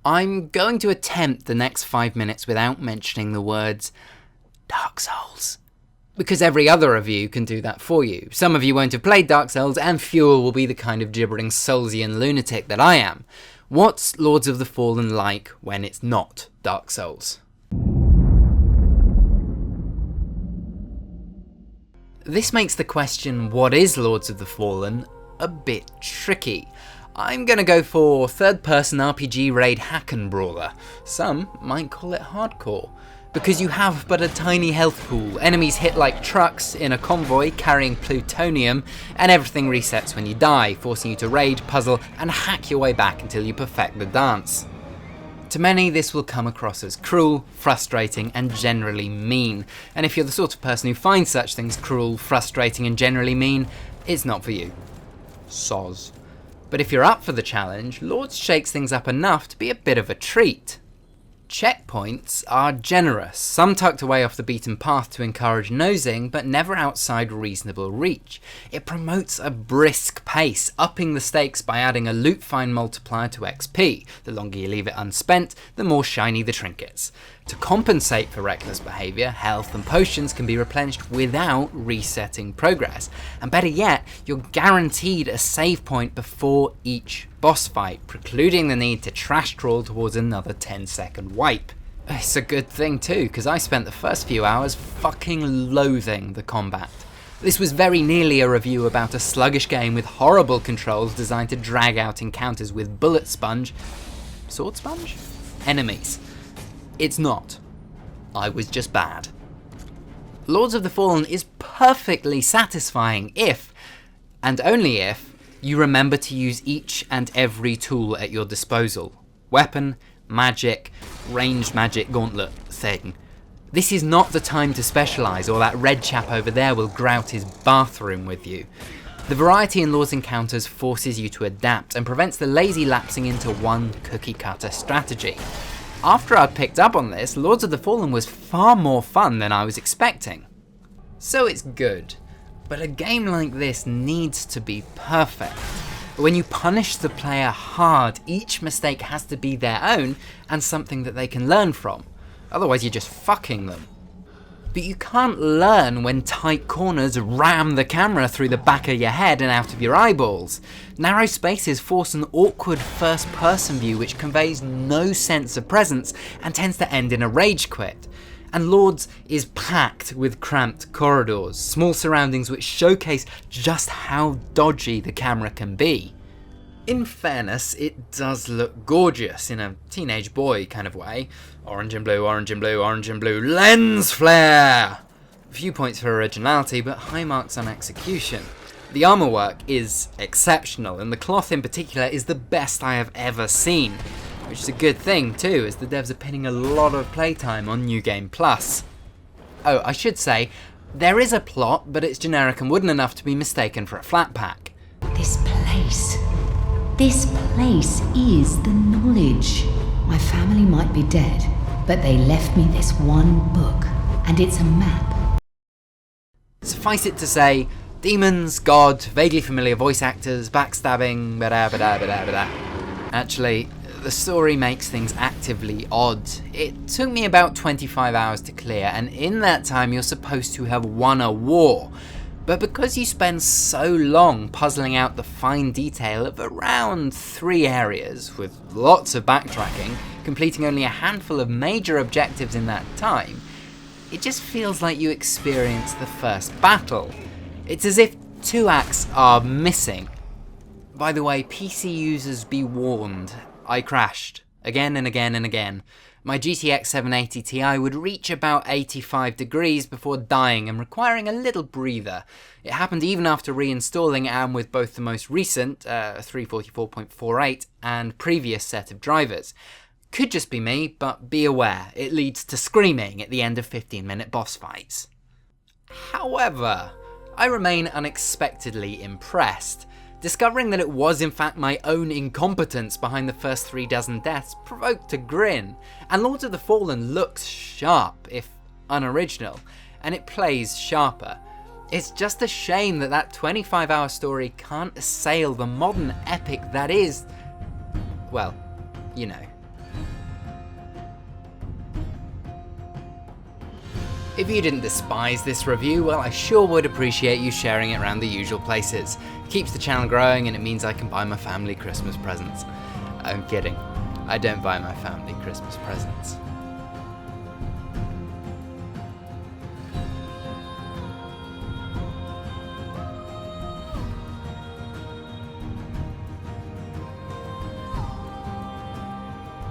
I'm going to attempt the next 5 minutes without mentioning the words Dark Souls, because every other of you can do that for you. Some of you won't have played Dark Souls, and fewer will be the kind of gibbering Soulsian lunatic that I am. What's Lords of the Fallen like when it's not Dark Souls? This makes the question, what is Lords of the Fallen, a bit tricky. I'm gonna go for third-person RPG raid hack and brawler. Some might call it hardcore. Because you have but a tiny health pool, enemies hit like trucks in a convoy carrying plutonium, and everything resets when you die, forcing you to raid, puzzle, and hack your way back until you perfect the dance. To many, this will come across as cruel, frustrating, and generally mean, and if you're the sort of person who finds such things cruel, frustrating, and generally mean, it's not for you. Soz. But if you're up for the challenge, Lords shakes things up enough to be a bit of a treat. Checkpoints are generous, some tucked away off the beaten path to encourage nosing, but never outside reasonable reach. It promotes a brisk pace, upping the stakes by adding a loot find multiplier to XP. The longer you leave it unspent, the more shiny the trinkets. To compensate for reckless behaviour, health and potions can be replenished without resetting progress. And better yet, you're guaranteed a save point before each boss fight, precluding the need to trash trawl towards another 10-second wipe. It's a good thing too, because I spent the first few hours fucking loathing the combat. This was very nearly a review about a sluggish game with horrible controls designed to drag out encounters with bullet sponge... sword sponge? Enemies. It's not. I was just bad. Lords of the Fallen is perfectly satisfying if, and only if, you remember to use each and every tool at your disposal. Weapon, magic, ranged magic gauntlet thing. This is not the time to specialise, or that red chap over there will grout his bathroom with you. The variety in Lords encounters forces you to adapt and prevents the lazy lapsing into one cookie-cutter strategy. After I'd picked up on this, Lords of the Fallen was far more fun than I was expecting. So it's good, but a game like this needs to be perfect. When you punish the player hard, each mistake has to be their own and something that they can learn from. Otherwise you're just fucking them. But you can't learn when tight corners ram the camera through the back of your head and out of your eyeballs. Narrow spaces force an awkward first-person view which conveys no sense of presence and tends to end in a rage quit. And Lords is packed with cramped corridors, small surroundings which showcase just how dodgy the camera can be. In fairness, it does look gorgeous in a teenage boy kind of way. Orange and blue, orange and blue, orange and blue, lens flare! Few points for originality, but high marks on execution. The armour work is exceptional, and the cloth in particular is the best I have ever seen. Which is a good thing too, as the devs are pinning a lot of playtime on New Game Plus. Oh, I should say, there is a plot, but it's generic and wooden enough to be mistaken for a flat pack. This place is the knowledge. My family might be dead, but they left me this one book, and it's a map. Suffice it to say, demons, god, vaguely familiar voice actors, backstabbing, bada. Actually, the story makes things actively odd. It took me about 25 hours to clear, and in that time you're supposed to have won a war. But because you spend so long puzzling out the fine detail of around 3 areas, with lots of backtracking, completing only a handful of major objectives in that time, it just feels like you experienced the first battle. It's as if 2 acts are missing. By the way, PC users be warned, I crashed, again and again and again. My GTX 780 Ti would reach about 85 degrees before dying and requiring a little breather. It happened even after reinstalling and with both the most recent 344.48 and previous set of drivers. Could just be me, but be aware, it leads to screaming at the end of 15-minute boss fights. However, I remain unexpectedly impressed. Discovering that it was in fact my own incompetence behind the first 3 dozen deaths provoked a grin, and Lords of the Fallen looks sharp, if unoriginal, and it plays sharper. It's just a shame that that 25-hour story can't assail the modern epic that is, well, you know. If you didn't despise this review, well, I sure would appreciate you sharing it around the usual places. It keeps the channel growing and it means I can buy my family Christmas presents. I'm kidding. I don't buy my family Christmas presents.